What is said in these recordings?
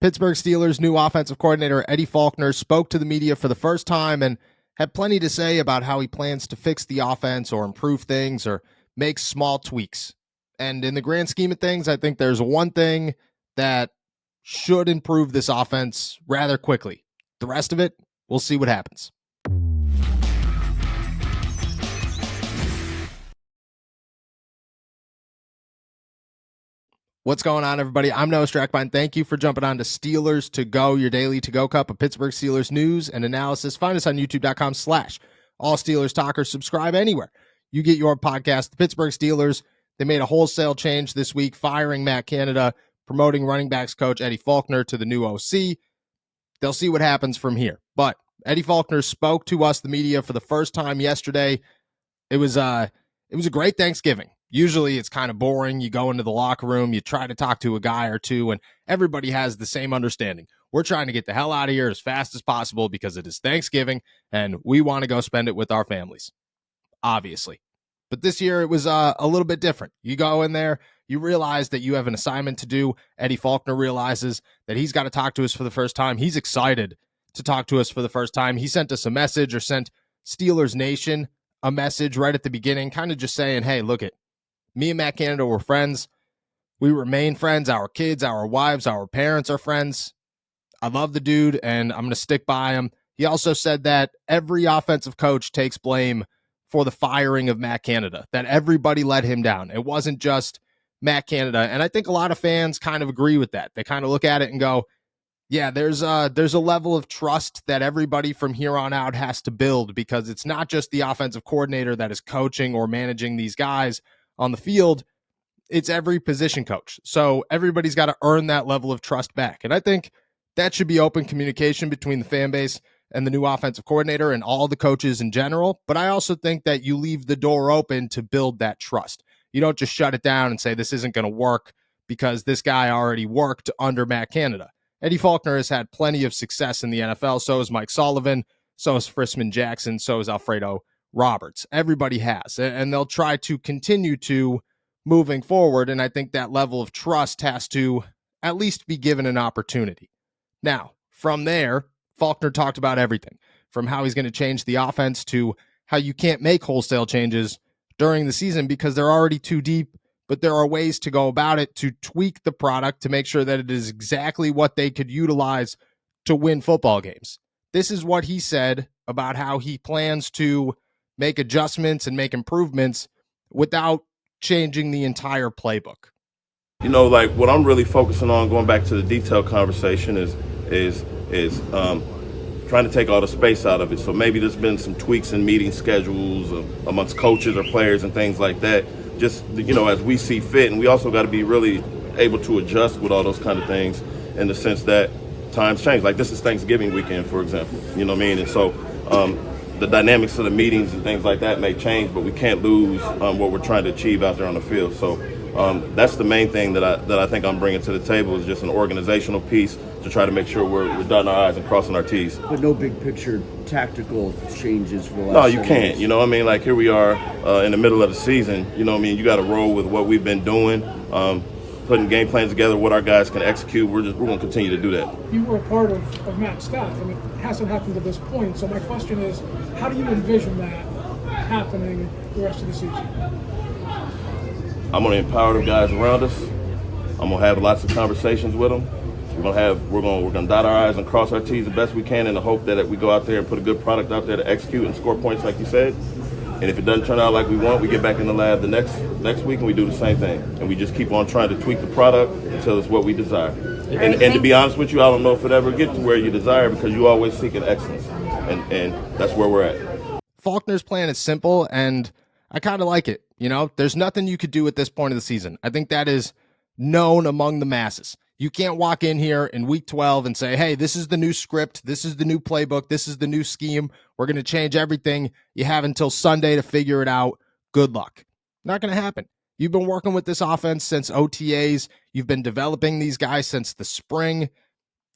Pittsburgh Steelers' new offensive coordinator, Eddie Faulkner, spoke to the media for the first time and had plenty to say about how he plans to fix the offense or improve things or make small tweaks. And in the grand scheme of things, I think there's one thing that should improve this offense rather quickly. The rest of it, we'll see what happens. What's going on, everybody? I'm Noah Strackbine. Thank you for jumping on to Steelers To Go, your daily to-go cup of Pittsburgh Steelers news and analysis. Find us on youtube.com/All Steelers Talkers. Subscribe anywhere you get your podcast. The Pittsburgh Steelers, they made a wholesale change this week, firing Matt Canada, promoting running backs coach Eddie Faulkner to the new OC. They'll see what happens from here. But Eddie Faulkner spoke to us, the media, for the first time yesterday. It was a great Thanksgiving. Usually it's kind of boring. You go into the locker room, you try to talk to a guy or two, and everybody has the same understanding. We're trying to get the hell out of here as fast as possible because it is Thanksgiving, and we want to go spend it with our families, obviously. But this year it was a little bit different. You go in there, you realize that you have an assignment to do. Eddie Faulkner realizes that he's got to talk to us for the first time. He's excited to talk to us for the first time. He sent us a message, or sent Steelers Nation a message right at the beginning, kind of just saying, hey, look it. Me and Matt Canada were friends. We remain friends. Our kids, our wives, our parents are friends. I love the dude, and I'm going to stick by him. He also said that every offensive coach takes blame for the firing of Matt Canada, that everybody let him down. It wasn't just Matt Canada, and I think a lot of fans kind of agree with that. They kind of look at it and go, yeah, there's a level of trust that everybody from here on out has to build, because it's not just the offensive coordinator that is coaching or managing these guys on the field, it's every position coach. So everybody's got to earn that level of trust back. And I think that should be open communication between the fan base and the new offensive coordinator and all the coaches in general. But I also think that you leave the door open to build that trust. You don't just shut it down and say this isn't going to work because this guy already worked under Matt Canada. Eddie Faulkner has had plenty of success in the NFL. So is Mike Sullivan. So is Frisman Jackson. So is Alfredo Roberts. Everybody has, and they'll try to continue to moving forward. And I think that level of trust has to at least be given an opportunity. Now, from there, Faulkner talked about everything from how he's going to change the offense to how you can't make wholesale changes during the season because they're already too deep, but there are ways to go about it to tweak the product to make sure that it is exactly what they could utilize to win football games. This is what he said about how he plans to make adjustments and make improvements without changing the entire playbook. You know, like what I'm really focusing on, going back to the detailed conversation, is trying to take all the space out of it. So maybe there's been some tweaks in meeting schedules amongst coaches or players and things like that. Just, you know, as we see fit, and we also got to be really able to adjust with all those kind of things in the sense that times change. Like this is Thanksgiving weekend, for example. You know what I mean? And so the dynamics of the meetings and things like that may change, but we can't lose what we're trying to achieve out there on the field. So that's the main thing that I think I'm bringing to the table, is just an organizational piece to try to make sure we're dotting our I's and crossing our T's. But no big picture tactical changes for the last No, you can't. years. You know what I mean? Like here we are in the middle of the season. You know what I mean? You got to roll with what we've been doing, putting game plans together, what our guys can execute. We're going to continue to do that. You were a part of Matt's staff, and it hasn't happened to this point. So my question is, how do you envision that happening the rest of the season? I'm going to empower the guys around us. I'm going to have lots of conversations with them. We're going to dot our I's and cross our T's the best we can in the hope that we go out there and put a good product out there to execute and score points, like you said. And if it doesn't turn out like we want, we get back in the lab the next week and we do the same thing. And we just keep on trying to tweak the product until it's what we desire. And to be honest with you, I don't know if it ever gets to where you desire, because you always seek an excellence. And that's where we're at. Faulkner's plan is simple, and I kind of like it. You know, there's nothing you could do at this point of the season. I think that is known among the masses. You can't walk in here in week 12 and say, hey, this is the new script. This is the new playbook. This is the new scheme. We're going to change everything. You have until Sunday to figure it out. Good luck. Not going to happen. You've been working with this offense since OTAs. You've been developing these guys since the spring.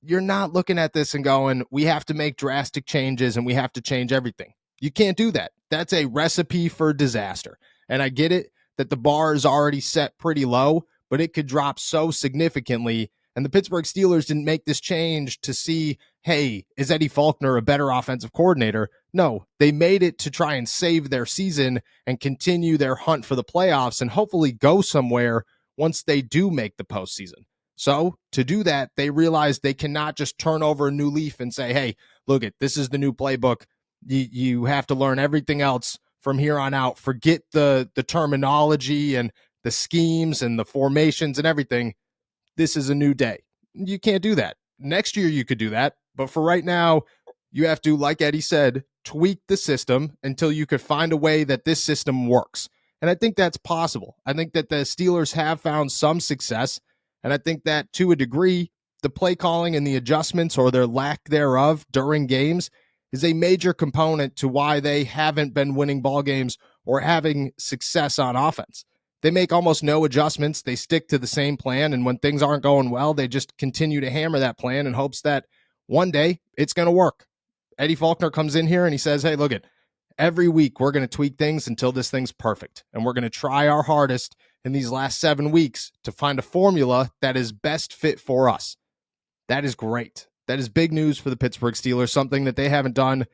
You're not looking at this and going, we have to make drastic changes and we have to change everything. You can't do that. That's a recipe for disaster. And I get it that the bar is already set pretty low, but it could drop so significantly And the Pittsburgh Steelers didn't make this change to see, hey, is Eddie Faulkner a better offensive coordinator? No, they made it to try and save their season and continue their hunt for the playoffs and hopefully go somewhere once they do make the postseason. So to do that, they realized they cannot just turn over a new leaf and say, hey, look, this is the new playbook. You have to learn everything else from here on out. Forget the terminology and the schemes and the formations and everything. This is a new day. You can't do that. Next year you could do that, but for right now, you have to, like Eddie said, tweak the system until you could find a way that this system works. And I think that's possible. I think that the Steelers have found some success, and I think that to a degree, the play calling and the adjustments or their lack thereof during games is a major component to why they haven't been winning ball games or having success on offense. They make almost no adjustments. They stick to the same plan. And when things aren't going well, they just continue to hammer that plan in hopes that one day it's going to work. Eddie Faulkner comes in here and he says, hey, look at every week we're going to tweak things until this thing's perfect. And we're going to try our hardest in these last 7 weeks to find a formula that is best fit for us. That is great. That is big news for the Pittsburgh Steelers, something that they haven't done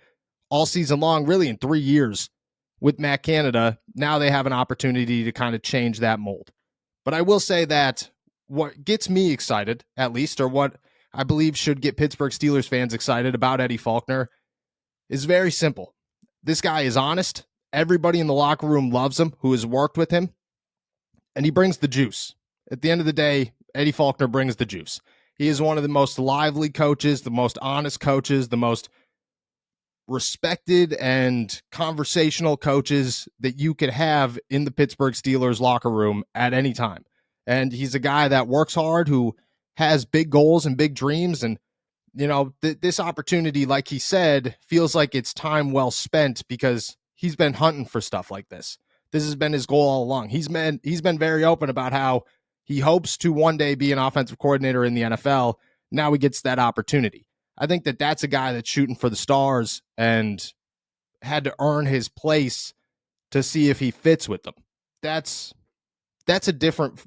all season long, really in 3 years. With Matt Canada, now they have an opportunity to kind of change that mold. But I will say that what gets me excited, at least, or what I believe should get Pittsburgh Steelers fans excited about Eddie Faulkner, is very simple. This guy is honest. Everybody in the locker room loves him who has worked with him, and he brings the juice. At the end of the day, Eddie Faulkner brings the juice. He is one of the most lively coaches, the most honest coaches, the most respected and conversational coaches that you could have in the Pittsburgh Steelers locker room at any time. And he's a guy that works hard, who has big goals and big dreams. And, you know, this opportunity, like he said, feels like it's time well spent because he's been hunting for stuff like this. This has been his goal all along. He's been very open about how he hopes to one day be an offensive coordinator in the NFL. Now he gets that opportunity. I think that that's a guy that's shooting for the stars and had to earn his place to see if he fits with them. That's a different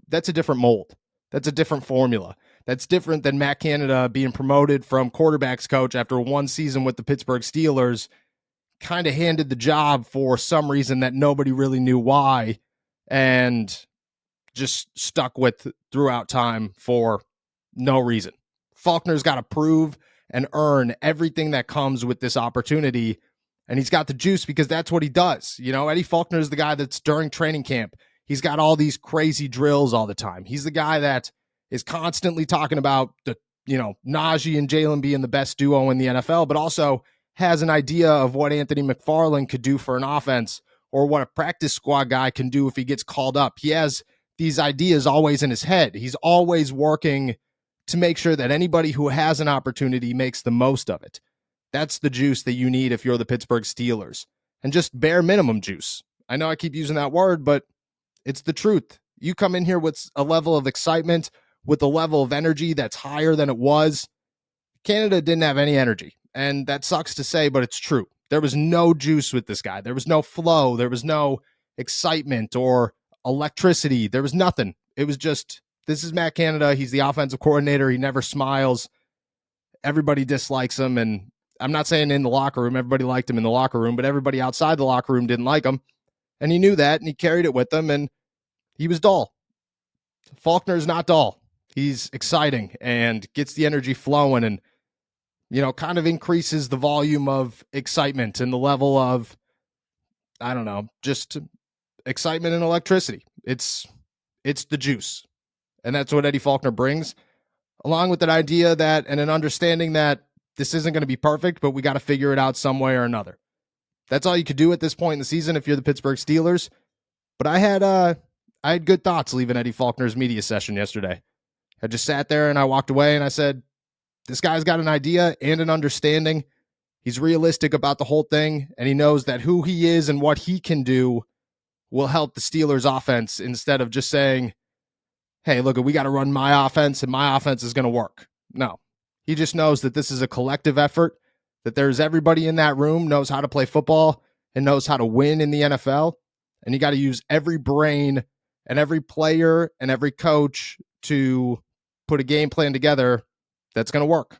mold. That's a different formula. That's different than Matt Canada being promoted from quarterbacks coach after one season with the Pittsburgh Steelers, kind of handed the job for some reason that nobody really knew why, and just stuck with throughout time for no reason. Faulkner's got to prove and earn everything that comes with this opportunity. And he's got the juice because that's what he does. You know, Eddie Faulkner is the guy that's during training camp, he's got all these crazy drills all the time. He's the guy that is constantly talking about the, you know, Najee and Jalen being the best duo in the NFL, but also has an idea of what Anthony McFarland could do for an offense or what a practice squad guy can do if he gets called up. He has these ideas always in his head. He's always working to make sure that anybody who has an opportunity makes the most of it. That's the juice that you need if you're the Pittsburgh Steelers. And just bare minimum juice. I know I keep using that word, but it's the truth. You come in here with a level of excitement, with a level of energy that's higher than it was. Canada didn't have any energy, and that sucks to say, but it's true. There was no juice with this guy. There was no flow. There was no excitement or electricity. There was nothing. It was just, this is Matt Canada. He's the offensive coordinator. He never smiles. Everybody dislikes him. And I'm not saying in the locker room, everybody liked him in the locker room, but everybody outside the locker room didn't like him. And he knew that, and he carried it with him, and he was dull. Faulkner's not dull. He's exciting and gets the energy flowing and, you know, kind of increases the volume of excitement and the level of, I don't know, just excitement and electricity. It's the juice. And that's what Eddie Faulkner brings, along with an idea that and an understanding that this isn't going to be perfect, but we got to figure it out some way or another. That's all you could do at this point in the season if you're the Pittsburgh Steelers. But I had good thoughts leaving Eddie Faulkner's media session yesterday. I just sat there and I walked away and I said, this guy's got an idea and an understanding. He's realistic about the whole thing, and he knows that who he is and what he can do will help the Steelers offense instead of just saying, hey, look, we got to run my offense and my offense is going to work. No, he just knows that this is a collective effort, that there's everybody in that room knows how to play football and knows how to win in the NFL. And you got to use every brain and every player and every coach to put a game plan together that's going to work.